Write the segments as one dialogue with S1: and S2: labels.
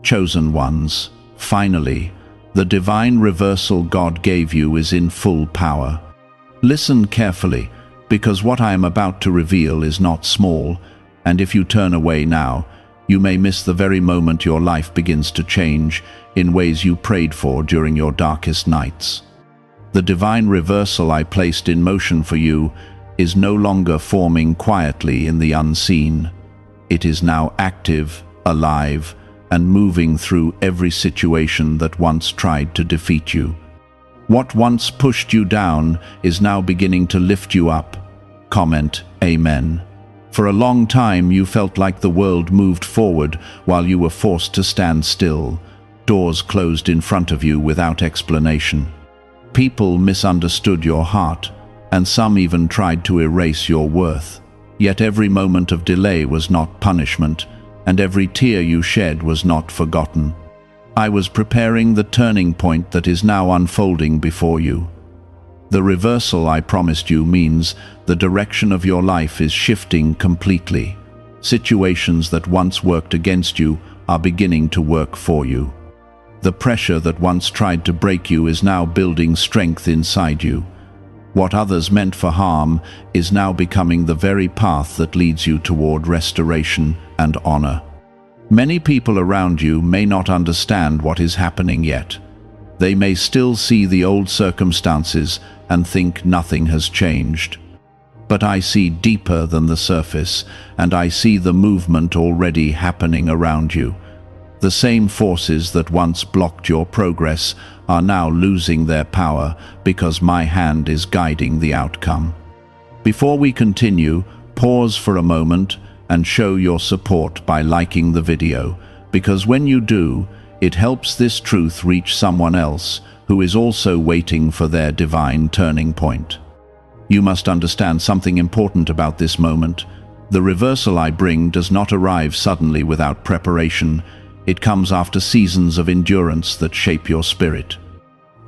S1: Chosen ones, finally, the divine reversal God gave you is in full power. Listen carefully, because what I am about to reveal is not small, and if you turn away now, you may miss the very moment your life begins to change in ways you prayed for during your darkest nights. The divine reversal I placed in motion for you is no longer forming quietly in the unseen. It is now active, alive, and moving through every situation that once tried to defeat you. What once pushed you down is now beginning to lift you up. Comment, Amen. For a long time you felt like the world moved forward while you were forced to stand still. Doors closed in front of you without explanation. People misunderstood your heart, and some even tried to erase your worth. Yet every moment of delay was not punishment, and every tear you shed was not forgotten. I was preparing the turning point that is now unfolding before you. The reversal I promised you means the direction of your life is shifting completely. Situations that once worked against you are beginning to work for you. The pressure that once tried to break you is now building strength inside you. What others meant for harm is now becoming the very path that leads you toward restoration and honor. Many people around you may not understand what is happening yet. They may still see the old circumstances and think nothing has changed. But I see deeper than the surface, and I see the movement already happening around you. The same forces that once blocked your progress are now losing their power because my hand is guiding the outcome. Before we continue, pause for a moment and show your support by liking the video, because when you do, it helps this truth reach someone else who is also waiting for their divine turning point. You must understand something important about this moment. The reversal I bring does not arrive suddenly without preparation. It comes after seasons of endurance that shape your spirit.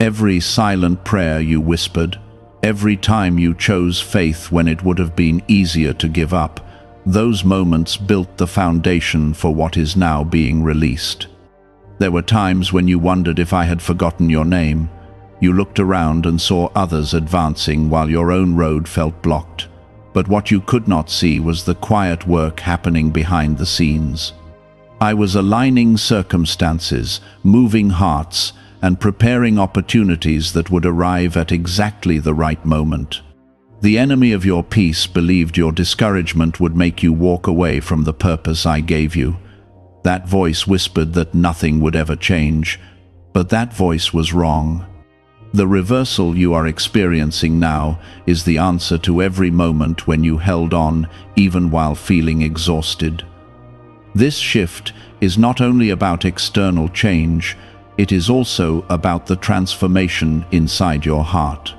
S1: Every silent prayer you whispered, every time you chose faith when it would have been easier to give up, those moments built the foundation for what is now being released. There were times when you wondered if I had forgotten your name. You looked around and saw others advancing while your own road felt blocked. But what you could not see was the quiet work happening behind the scenes. I was aligning circumstances, moving hearts, and preparing opportunities that would arrive at exactly the right moment. The enemy of your peace believed your discouragement would make you walk away from the purpose I gave you. That voice whispered that nothing would ever change, but that voice was wrong. The reversal you are experiencing now is the answer to every moment when you held on, even while feeling exhausted. This shift is not only about external change, it is also about the transformation inside your heart.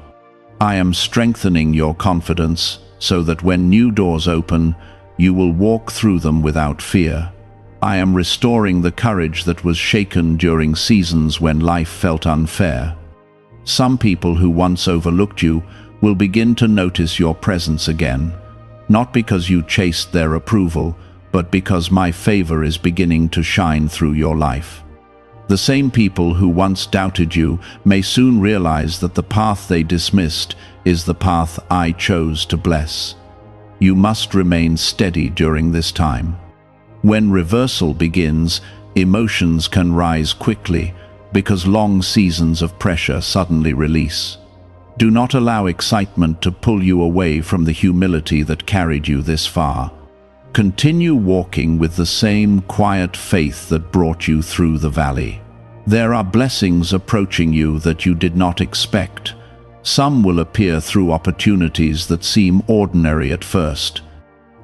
S1: I am strengthening your confidence so that when new doors open, you will walk through them without fear. I am restoring the courage that was shaken during seasons when life felt unfair. Some people who once overlooked you will begin to notice your presence again, not because you chased their approval, but because my favor is beginning to shine through your life. The same people who once doubted you may soon realize that the path they dismissed is the path I chose to bless. You must remain steady during this time. When reversal begins, emotions can rise quickly because long seasons of pressure suddenly release. Do not allow excitement to pull you away from the humility that carried you this far. Continue walking with the same quiet faith that brought you through the valley. There are blessings approaching you that you did not expect. Some will appear through opportunities that seem ordinary at first.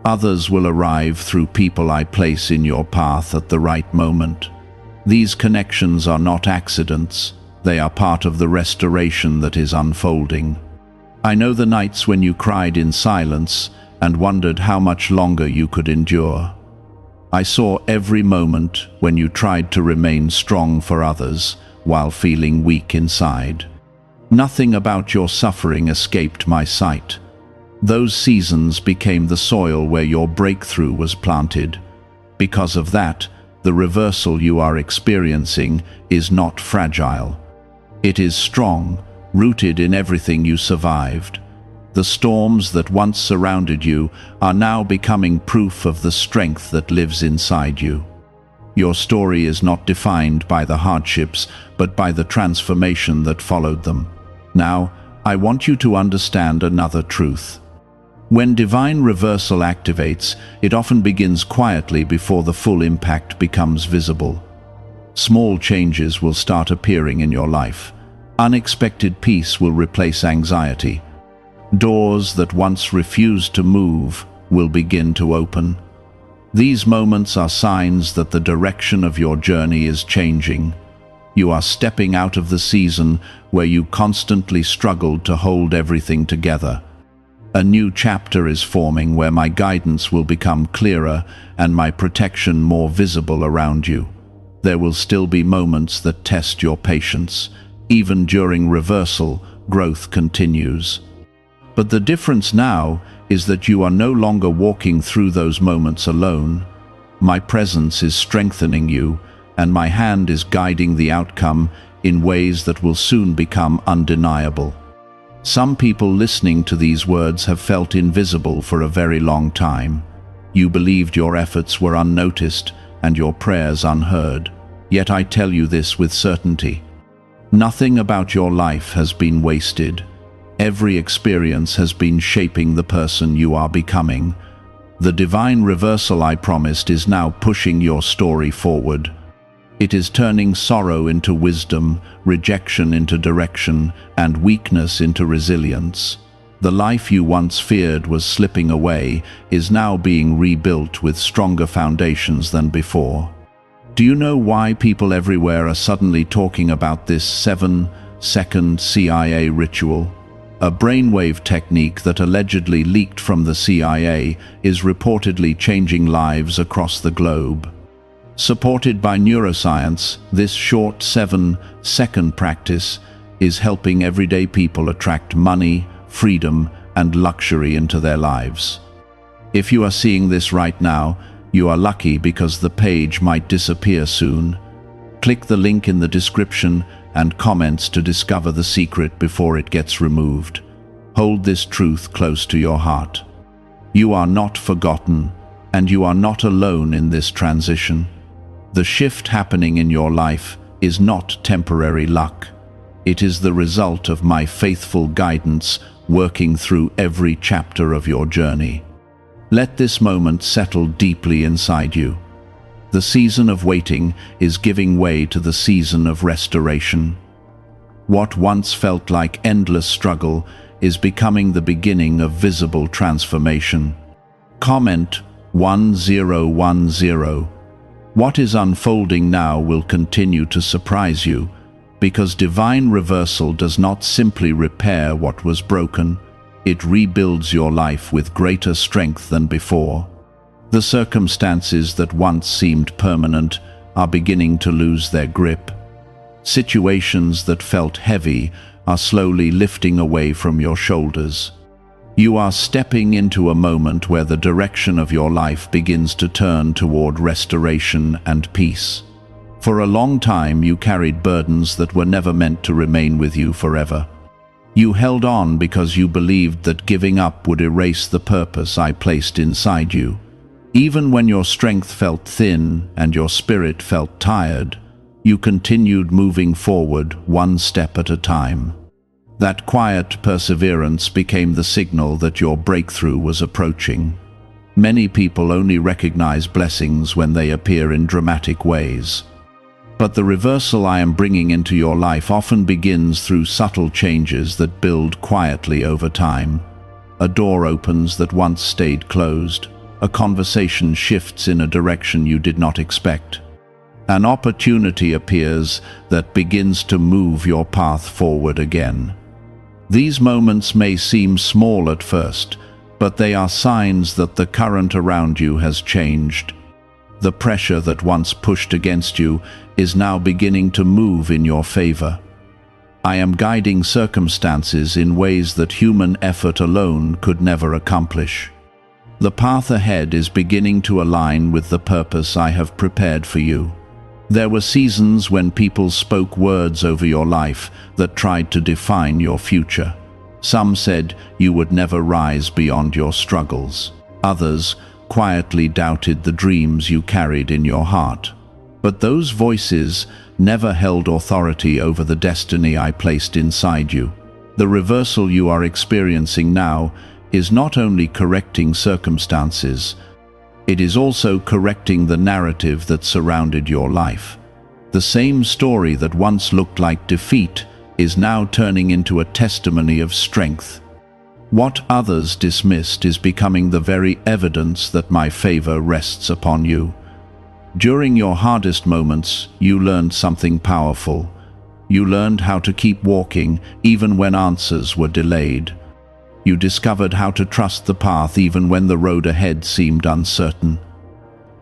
S1: Others will arrive through people I place in your path at the right moment. These connections are not accidents. They are part of the restoration that is unfolding. I know the nights when you cried in silence and wondered how much longer you could endure. I saw every moment when you tried to remain strong for others while feeling weak inside. Nothing about your suffering escaped my sight. Those seasons became the soil where your breakthrough was planted. Because of that, The reversal you are experiencing is not fragile. It is strong, rooted in everything you survived. The storms that once surrounded you are now becoming proof of the strength that lives inside you. Your story is not defined by the hardships, but by the transformation that followed them. Now, I want you to understand another truth. When divine reversal activates, it often begins quietly before the full impact becomes visible. Small changes will start appearing in your life. Unexpected peace will replace anxiety. Doors that once refused to move will begin to open. These moments are signs that the direction of your journey is changing. You are stepping out of the season where you constantly struggled to hold everything together. A new chapter is forming where my guidance will become clearer and my protection more visible around you. There will still be moments that test your patience. Even during reversal, growth continues. But the difference now is that you are no longer walking through those moments alone. My presence is strengthening you, and my hand is guiding the outcome in ways that will soon become undeniable. Some people listening to these words have felt invisible for a very long time. You believed your efforts were unnoticed and your prayers unheard. Yet I tell you this with certainty. Nothing about your life has been wasted. Every experience has been shaping the person you are becoming. The divine reversal I promised is now pushing your story forward. It is turning sorrow into wisdom, rejection into direction, and weakness into resilience. The life you once feared was slipping away is now being rebuilt with stronger foundations than before. Do you know why people everywhere are suddenly talking about this 7-second CIA ritual? A brainwave technique that allegedly leaked from the CIA is reportedly changing lives across the globe. Supported by neuroscience, this short 7-second practice is helping everyday people attract money, freedom, and luxury into their lives. If you are seeing this right now, you are lucky because the page might disappear soon. Click the link in the description and comments to discover the secret before it gets removed. Hold this truth close to your heart. You are not forgotten, and you are not alone in this transition. The shift happening in your life is not temporary luck. It is the result of my faithful guidance working through every chapter of your journey. Let this moment settle deeply inside you. The season of waiting is giving way to the season of restoration. What once felt like endless struggle is becoming the beginning of visible transformation. Comment 1010. What is unfolding now will continue to surprise you, because divine reversal does not simply repair what was broken, it rebuilds your life with greater strength than before. The circumstances that once seemed permanent are beginning to lose their grip. Situations that felt heavy are slowly lifting away from your shoulders. You are stepping into a moment where the direction of your life begins to turn toward restoration and peace. For a long time you carried burdens that were never meant to remain with you forever. You held on because you believed that giving up would erase the purpose I placed inside you. Even when your strength felt thin and your spirit felt tired, you continued moving forward one step at a time. That quiet perseverance became the signal that your breakthrough was approaching. Many people only recognize blessings when they appear in dramatic ways. But the reversal I am bringing into your life often begins through subtle changes that build quietly over time. A door opens that once stayed closed. A conversation shifts in a direction you did not expect. An opportunity appears that begins to move your path forward again. These moments may seem small at first, but they are signs that the current around you has changed. The pressure that once pushed against you is now beginning to move in your favor. I am guiding circumstances in ways that human effort alone could never accomplish. The path ahead is beginning to align with the purpose I have prepared for you. There were seasons when people spoke words over your life that tried to define your future. Some said you would never rise beyond your struggles. Others quietly doubted the dreams you carried in your heart. But those voices never held authority over the destiny I placed inside you. The reversal you are experiencing now is not only correcting circumstances, it is also correcting the narrative that surrounded your life. The same story that once looked like defeat is now turning into a testimony of strength. What others dismissed is becoming the very evidence that my favor rests upon you. During your hardest moments, you learned something powerful. You learned how to keep walking even when answers were delayed. You discovered how to trust the path even when the road ahead seemed uncertain.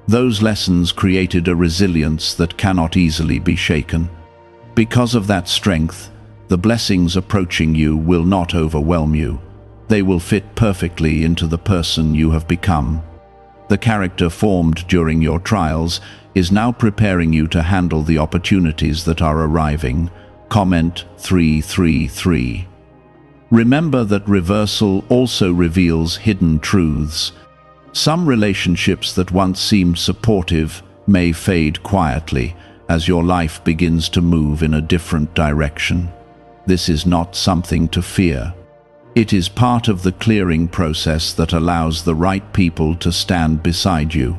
S1: Those lessons created a resilience that cannot easily be shaken. Because of that strength, the blessings approaching you will not overwhelm you. They will fit perfectly into the person you have become. The character formed during your trials is now preparing you to handle the opportunities that are arriving. Comment 333. Remember that reversal also reveals hidden truths. Some relationships that once seemed supportive may fade quietly as your life begins to move in a different direction. This is not something to fear. It is part of the clearing process that allows the right people to stand beside you.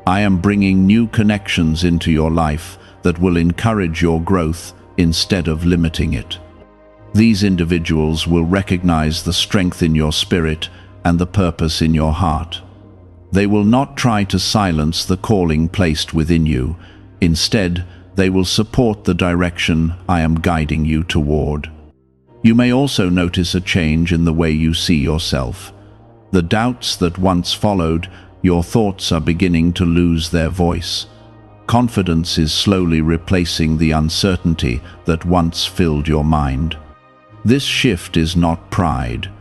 S1: I am bringing new connections into your life that will encourage your growth instead of limiting it. These individuals will recognize the strength in your spirit and the purpose in your heart. They will not try to silence the calling placed within you. Instead, they will support the direction I am guiding you toward. You may also notice a change in the way you see yourself. The doubts that once followed your thoughts are beginning to lose their voice. Confidence is slowly replacing the uncertainty that once filled your mind. This shift is not pride.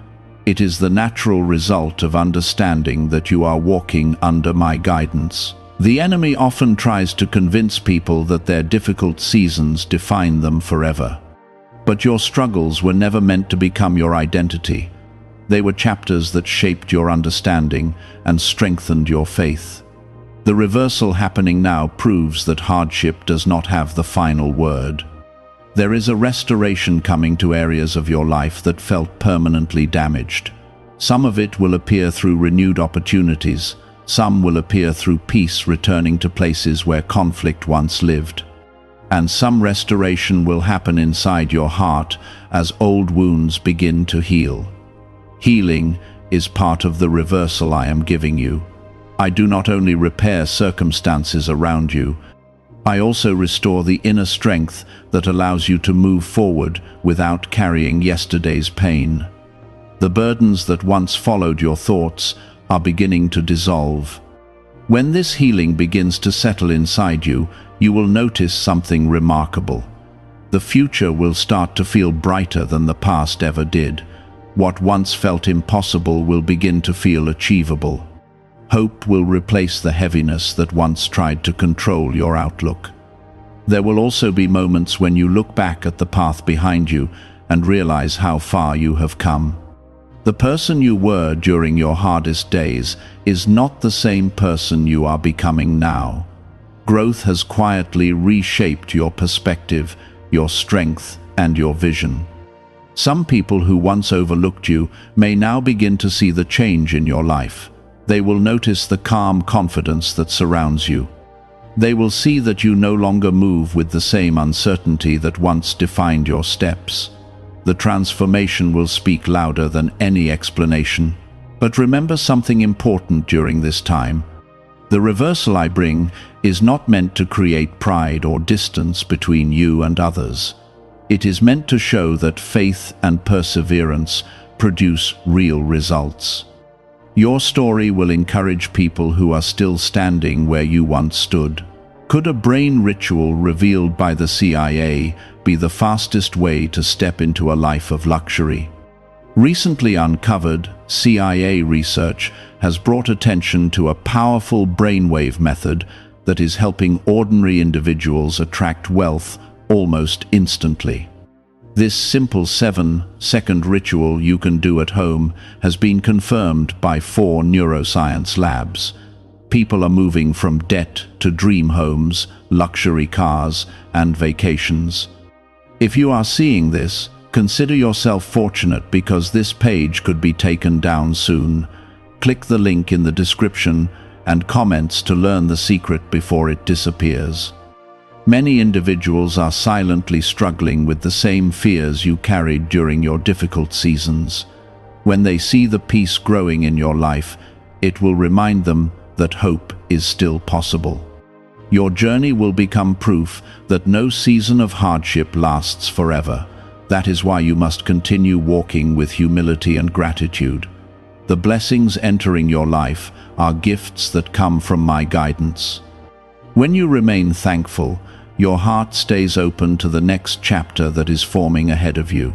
S1: It is the natural result of understanding that you are walking under my guidance. The enemy often tries to convince people that their difficult seasons define them forever. But your struggles were never meant to become your identity. They were chapters that shaped your understanding and strengthened your faith. The reversal happening now proves that hardship does not have the final word. There is a restoration coming to areas of your life that felt permanently damaged. Some of it will appear through renewed opportunities. Some will appear through peace returning to places where conflict once lived. And some restoration will happen inside your heart as old wounds begin to heal. Healing is part of the reversal I am giving you. I do not only repair circumstances around you, I also restore the inner strength that allows you to move forward without carrying yesterday's pain. The burdens that once followed your thoughts are beginning to dissolve. When this healing begins to settle inside you, you will notice something remarkable. The future will start to feel brighter than the past ever did. What once felt impossible will begin to feel achievable. Hope will replace the heaviness that once tried to control your outlook. There will also be moments when you look back at the path behind you and realize how far you have come. The person you were during your hardest days is not the same person you are becoming now. Growth has quietly reshaped your perspective, your strength, and your vision. Some people who once overlooked you may now begin to see the change in your life. They will notice the calm confidence that surrounds you. They will see that you no longer move with the same uncertainty that once defined your steps. The transformation will speak louder than any explanation. But remember something important during this time. The reversal I bring is not meant to create pride or distance between you and others. It is meant to show that faith and perseverance produce real results. Your story will encourage people who are still standing where you once stood. Could a brain ritual revealed by the CIA be the fastest way to step into a life of luxury? Recently uncovered CIA research has brought attention to a powerful brainwave method that is helping ordinary individuals attract wealth almost instantly. This simple 7-second ritual you can do at home has been confirmed by 4 neuroscience labs. People are moving from debt to dream homes, luxury cars, and vacations. If you are seeing this, consider yourself fortunate because this page could be taken down soon. Click the link in the description and comments to learn the secret before it disappears. Many individuals are silently struggling with the same fears you carried during your difficult seasons. When they see the peace growing in your life, it will remind them that hope is still possible. Your journey will become proof that no season of hardship lasts forever. That is why you must continue walking with humility and gratitude. The blessings entering your life are gifts that come from my guidance. When you remain thankful, your heart stays open to the next chapter that is forming ahead of you.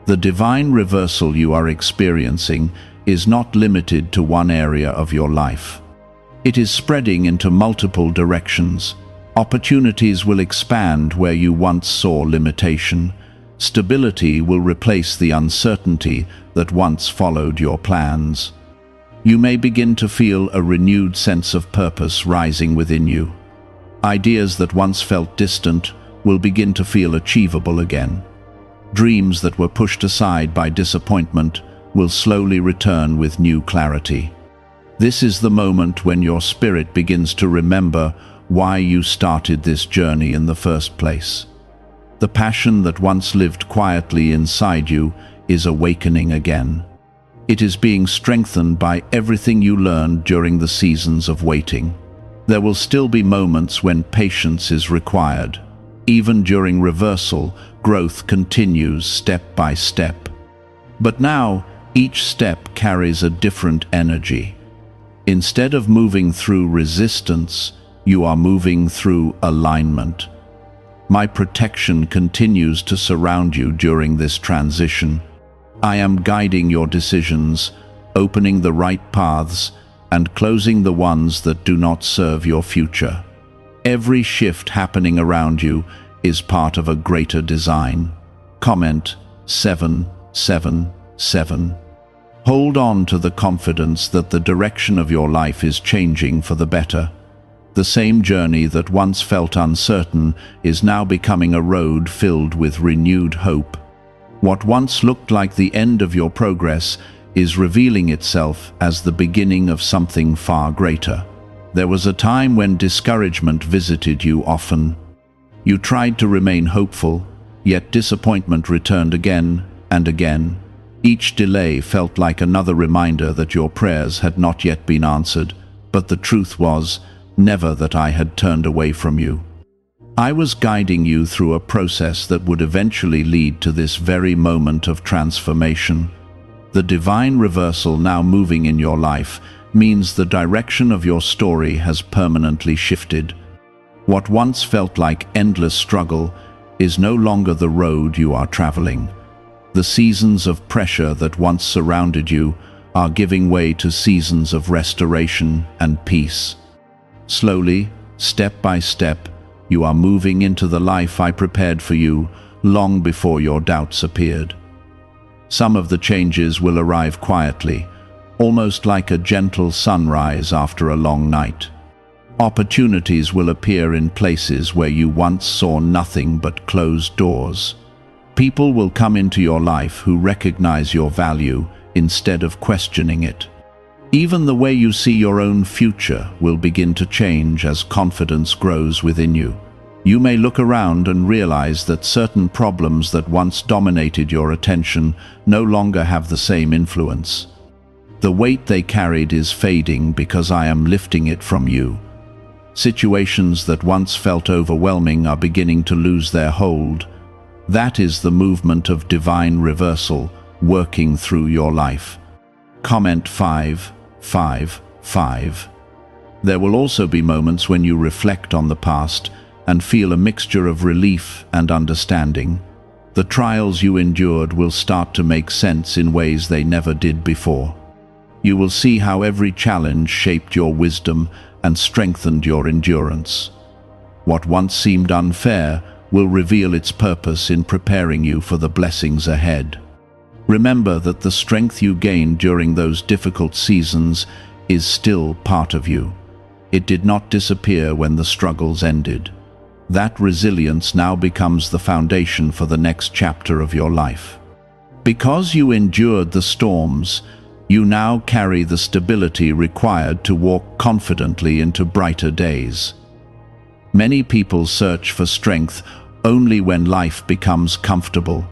S1: The divine reversal you are experiencing is not limited to one area of your life. It is spreading into multiple directions. Opportunities will expand where you once saw limitation. Stability will replace the uncertainty that once followed your plans. You may begin to feel a renewed sense of purpose rising within you. Ideas that once felt distant will begin to feel achievable again. Dreams that were pushed aside by disappointment will slowly return with new clarity. This is the moment when your spirit begins to remember why you started this journey in the first place. The passion that once lived quietly inside you is awakening again. It is being strengthened by everything you learned during the seasons of waiting. There will still be moments when patience is required. Even during reversal, growth continues step by step. But now, each step carries a different energy. Instead of moving through resistance, you are moving through alignment. My protection continues to surround you during this transition. I am guiding your decisions, opening the right paths, and closing the ones that do not serve your future. Every shift happening around you is part of a greater design. Comment 777. Hold on to the confidence that the direction of your life is changing for the better. The same journey that once felt uncertain is now becoming a road filled with renewed hope. What once looked like the end of your progress is revealing itself as the beginning of something far greater. There was a time when discouragement visited you often. You tried to remain hopeful, yet disappointment returned again and again. Each delay felt like another reminder that your prayers had not yet been answered, but the truth was, never that I had turned away from you. I was guiding you through a process that would eventually lead to this very moment of transformation. The divine reversal now moving in your life means the direction of your story has permanently shifted. What once felt like endless struggle is no longer the road you are traveling. The seasons of pressure that once surrounded you are giving way to seasons of restoration and peace. Slowly, step by step, you are moving into the life I prepared for you long before your doubts appeared. Some of the changes will arrive quietly, almost like a gentle sunrise after a long night. Opportunities will appear in places where you once saw nothing but closed doors. People will come into your life who recognize your value instead of questioning it. Even the way you see your own future will begin to change as confidence grows within you. You may look around and realize that certain problems that once dominated your attention no longer have the same influence. The weight they carried is fading because I am lifting it from you. Situations that once felt overwhelming are beginning to lose their hold. That is the movement of divine reversal working through your life. Comment 555. There will also be moments when you reflect on the past and feel a mixture of relief and understanding. The trials you endured will start to make sense in ways they never did before. You will see how every challenge shaped your wisdom and strengthened your endurance. What once seemed unfair will reveal its purpose in preparing you for the blessings ahead. Remember that the strength you gained during those difficult seasons is still part of you. It did not disappear when the struggles ended. That resilience now becomes the foundation for the next chapter of your life. Because you endured the storms, you now carry the stability required to walk confidently into brighter days. Many people search for strength only when life becomes comfortable.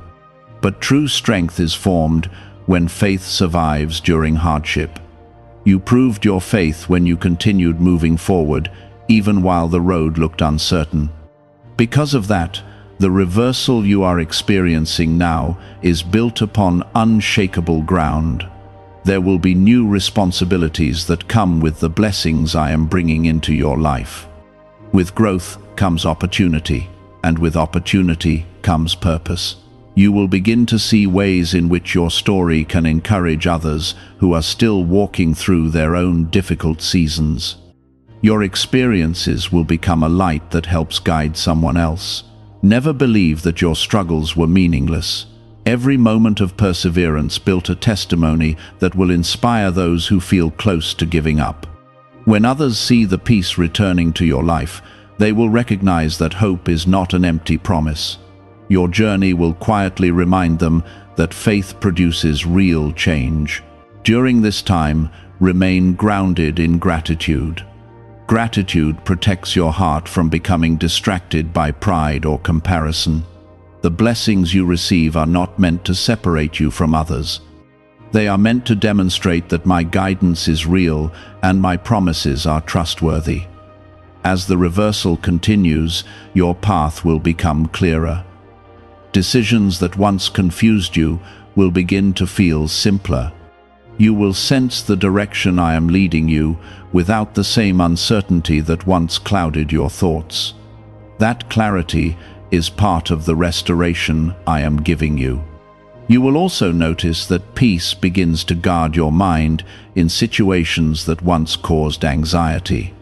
S1: But true strength is formed when faith survives during hardship. You proved your faith when you continued moving forward, even while the road looked uncertain. Because of that, the reversal you are experiencing now is built upon unshakable ground. There will be new responsibilities that come with the blessings I am bringing into your life. With growth comes opportunity, and with opportunity comes purpose. You will begin to see ways in which your story can encourage others who are still walking through their own difficult seasons. Your experiences will become a light that helps guide someone else. Never believe that your struggles were meaningless. Every moment of perseverance built a testimony that will inspire those who feel close to giving up. When others see the peace returning to your life, they will recognize that hope is not an empty promise. Your journey will quietly remind them that faith produces real change. During this time, remain grounded in gratitude. Gratitude protects your heart from becoming distracted by pride or comparison. The blessings you receive are not meant to separate you from others. They are meant to demonstrate that my guidance is real and my promises are trustworthy. As the reversal continues, your path will become clearer. Decisions that once confused you will begin to feel simpler. You will sense the direction I am leading you without the same uncertainty that once clouded your thoughts. That clarity is part of the restoration I am giving you. You will also notice that peace begins to guard your mind in situations that once caused anxiety.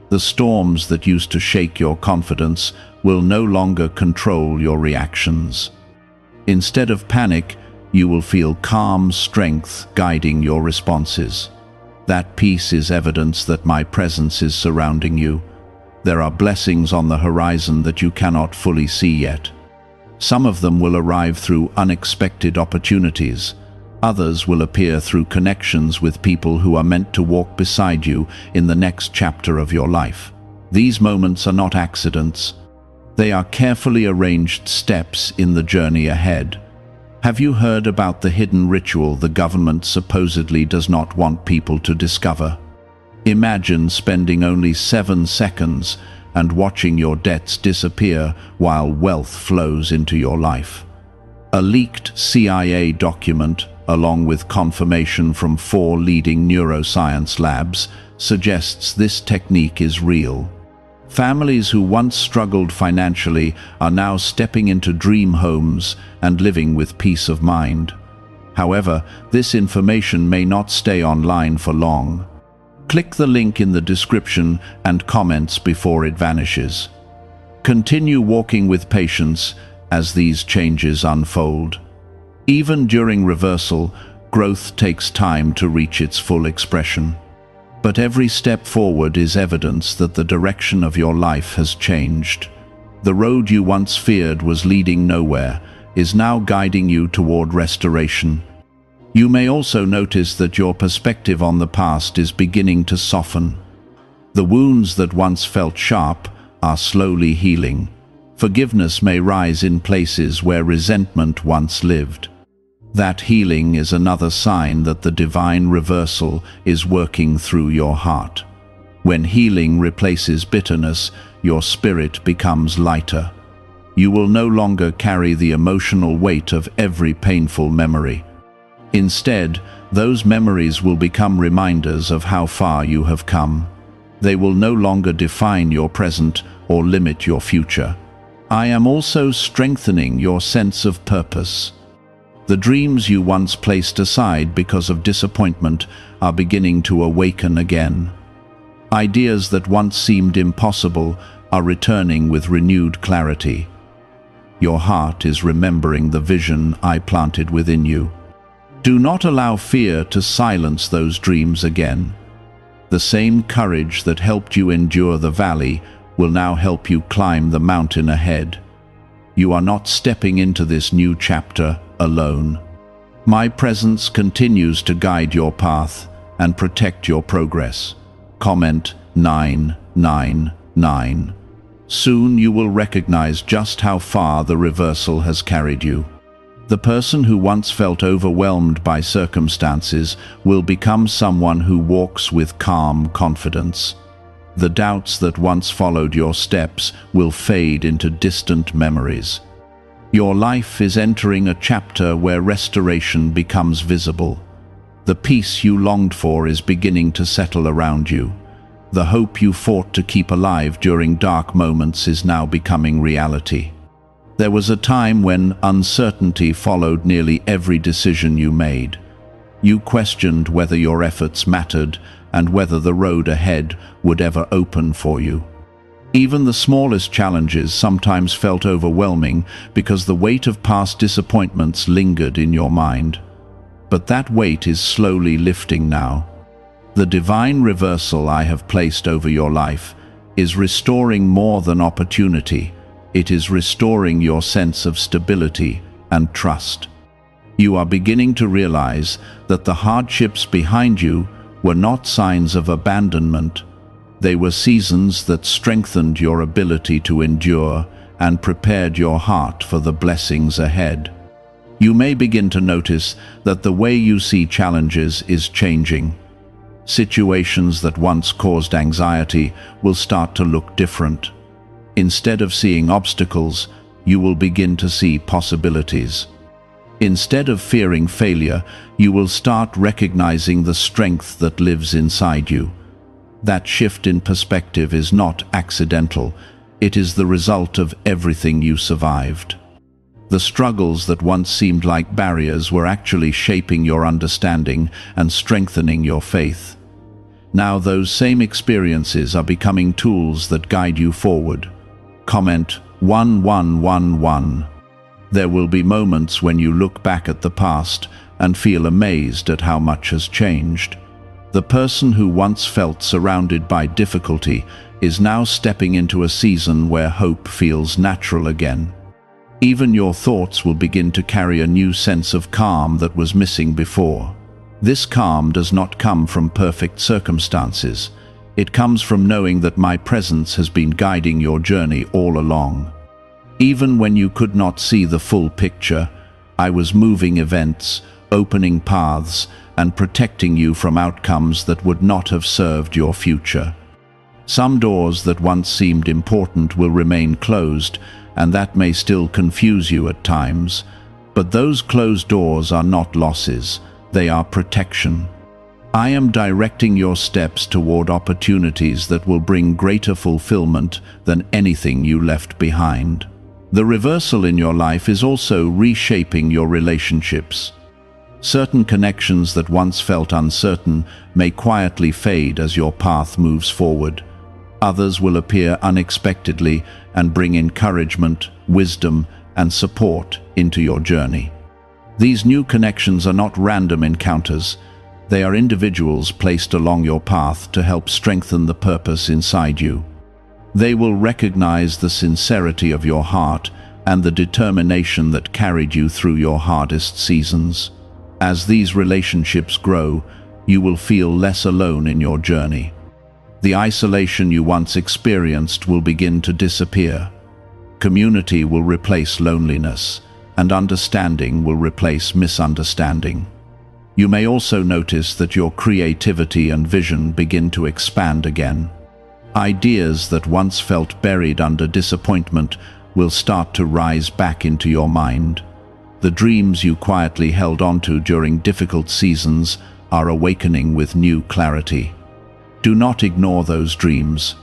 S1: The storms that used to shake your confidence will no longer control your reactions. Instead of panic, you will feel calm strength guiding your responses. That peace is evidence that my presence is surrounding you. There are blessings on the horizon that you cannot fully see yet. Some of them will arrive through unexpected opportunities. Others will appear through connections with people who are meant to walk beside you in the next chapter of your life. These moments are not accidents. They are carefully arranged steps in the journey ahead. Have you heard about the hidden ritual the government supposedly does not want people to discover? Imagine spending only 7 seconds and watching your debts disappear while wealth flows into your life. A leaked CIA document, along with confirmation from 4 leading neuroscience labs, suggests this technique is real. Families who once struggled financially are now stepping into dream homes and living with peace of mind. However, this information may not stay online for long. Click the link in the description and comments before it vanishes. Continue walking with patience as these changes unfold. Even during reversal, growth takes time to reach its full expression. But every step forward is evidence that the direction of your life has changed. The road you once feared was leading nowhere is now guiding you toward restoration. You may also notice that your perspective on the past is beginning to soften. The wounds that once felt sharp are slowly healing. Forgiveness may rise in places where resentment once lived. That healing is another sign that the divine reversal is working through your heart. When healing replaces bitterness, your spirit becomes lighter. You will no longer carry the emotional weight of every painful memory. Instead, those memories will become reminders of how far you have come. They will no longer define your present or limit your future. I am also strengthening your sense of purpose. The dreams you once placed aside because of disappointment are beginning to awaken again. Ideas that once seemed impossible are returning with renewed clarity. Your heart is remembering the vision I planted within you. Do not allow fear to silence those dreams again. The same courage that helped you endure the valley will now help you climb the mountain ahead. You are not stepping into this new chapter alone. My presence continues to guide your path and protect your progress. Comment 999. Soon you will recognize just how far the reversal has carried you. The person who once felt overwhelmed by circumstances will become someone who walks with calm confidence. The doubts that once followed your steps will fade into distant memories. Your life is entering a chapter where restoration becomes visible. The peace you longed for is beginning to settle around you. The hope you fought to keep alive during dark moments is now becoming reality. There was a time when uncertainty followed nearly every decision you made. You questioned whether your efforts mattered and whether the road ahead would ever open for you. Even the smallest challenges sometimes felt overwhelming because the weight of past disappointments lingered in your mind. But that weight is slowly lifting now. The divine reversal I have placed over your life is restoring more than opportunity. It is restoring your sense of stability and trust. You are beginning to realize that the hardships behind you were not signs of abandonment. They were seasons that strengthened your ability to endure and prepared your heart for the blessings ahead. You may begin to notice that the way you see challenges is changing. Situations that once caused anxiety will start to look different. Instead of seeing obstacles, you will begin to see possibilities. Instead of fearing failure, you will start recognizing the strength that lives inside you. That shift in perspective is not accidental. It is the result of everything you survived. The struggles that once seemed like barriers were actually shaping your understanding and strengthening your faith. Now those same experiences are becoming tools that guide you forward. Comment 1111. There will be moments when you look back at the past and feel amazed at how much has changed. The person who once felt surrounded by difficulty is now stepping into a season where hope feels natural again. Even your thoughts will begin to carry a new sense of calm that was missing before. This calm does not come from perfect circumstances. It comes from knowing that my presence has been guiding your journey all along. Even when you could not see the full picture, I was moving events, opening paths, and protecting you from outcomes that would not have served your future. Some doors that once seemed important will remain closed, and that may still confuse you at times. But those closed doors are not losses, they are protection. I am directing your steps toward opportunities that will bring greater fulfillment than anything you left behind. The reversal in your life is also reshaping your relationships. Certain connections that once felt uncertain may quietly fade as your path moves forward. Others will appear unexpectedly and bring encouragement, wisdom, and support into your journey. These new connections are not random encounters. They are individuals placed along your path to help strengthen the purpose inside you. They will recognize the sincerity of your heart and the determination that carried you through your hardest seasons. As these relationships grow, you will feel less alone in your journey. The isolation you once experienced will begin to disappear. Community will replace loneliness, and understanding will replace misunderstanding. You may also notice that your creativity and vision begin to expand again. Ideas that once felt buried under disappointment will start to rise back into your mind. The dreams you quietly held onto during difficult seasons are awakening with new clarity. Do not ignore those dreams.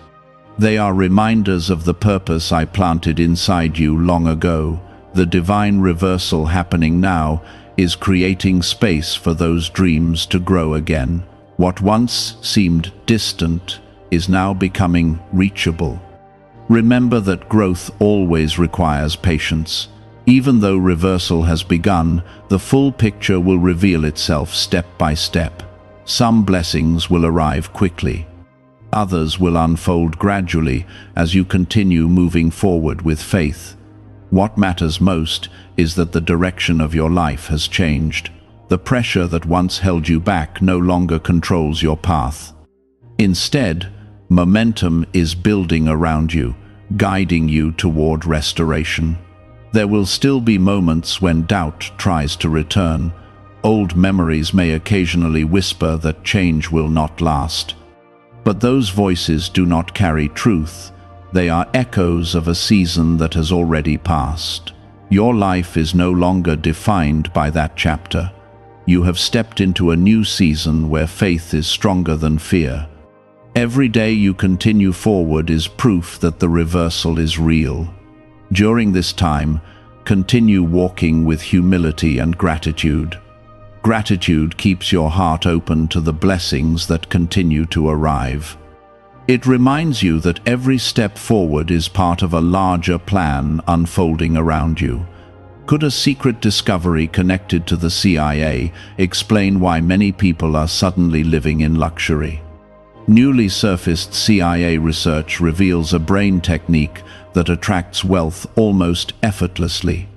S1: They are reminders of the purpose I planted inside you long ago. The divine reversal happening now is creating space for those dreams to grow again. What once seemed distant is now becoming reachable. Remember that growth always requires patience. Even though reversal has begun, the full picture will reveal itself step by step. Some blessings will arrive quickly. Others will unfold gradually as you continue moving forward with faith. What matters most is that the direction of your life has changed. The pressure that once held you back no longer controls your path. Instead, momentum is building around you, guiding you toward restoration. There will still be moments when doubt tries to return. Old memories may occasionally whisper that change will not last. But those voices do not carry truth. They are echoes of a season that has already passed. Your life is no longer defined by that chapter. You have stepped into a new season where faith is stronger than fear. Every day you continue forward is proof that the reversal is real. During this time, continue walking with humility and gratitude. Gratitude keeps your heart open to the blessings that continue to arrive. It reminds you that every step forward is part of a larger plan unfolding around you. Could a secret discovery connected to the CIA explain why many people are suddenly living in luxury? Newly surfaced CIA research reveals a brain technique that attracts wealth almost effortlessly.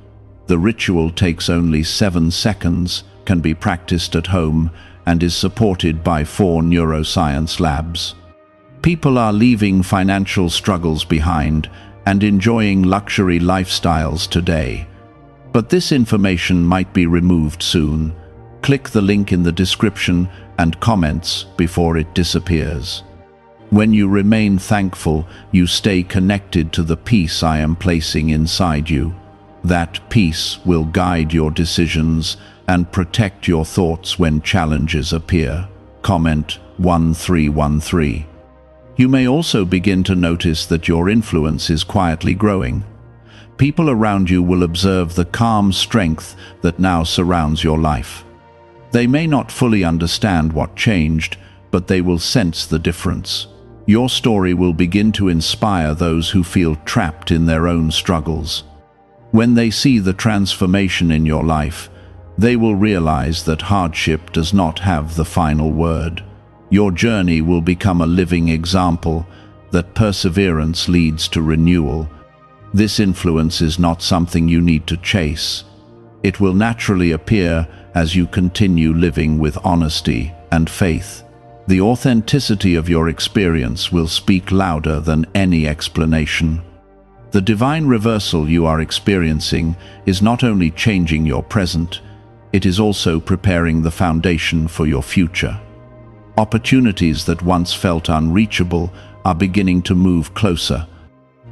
S1: The ritual takes only 7 seconds, can be practiced at home, and is supported by 4 neuroscience labs. People are leaving financial struggles behind and enjoying luxury lifestyles today. But this information might be removed soon. Click the link in the description and comments before it disappears. When you remain thankful, you stay connected to the peace I am placing inside you. That peace will guide your decisions and protect your thoughts when challenges appear. Comment 1313. You may also begin to notice that your influence is quietly growing. People around you will observe the calm strength that now surrounds your life. They may not fully understand what changed, but they will sense the difference. Your story will begin to inspire those who feel trapped in their own struggles. When they see the transformation in your life, they will realize that hardship does not have the final word. Your journey will become a living example that perseverance leads to renewal. This influence is not something you need to chase. It will naturally appear as you continue living with honesty and faith. The authenticity of your experience will speak louder than any explanation. The divine reversal you are experiencing is not only changing your present, it is also preparing the foundation for your future. Opportunities that once felt unreachable are beginning to move closer.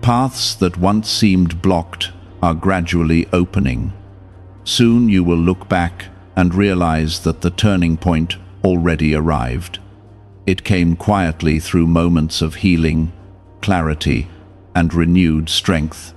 S1: Paths that once seemed blocked are gradually opening. Soon you will look back and realize that the turning point already arrived. It came quietly through moments of healing, clarity, and renewed strength.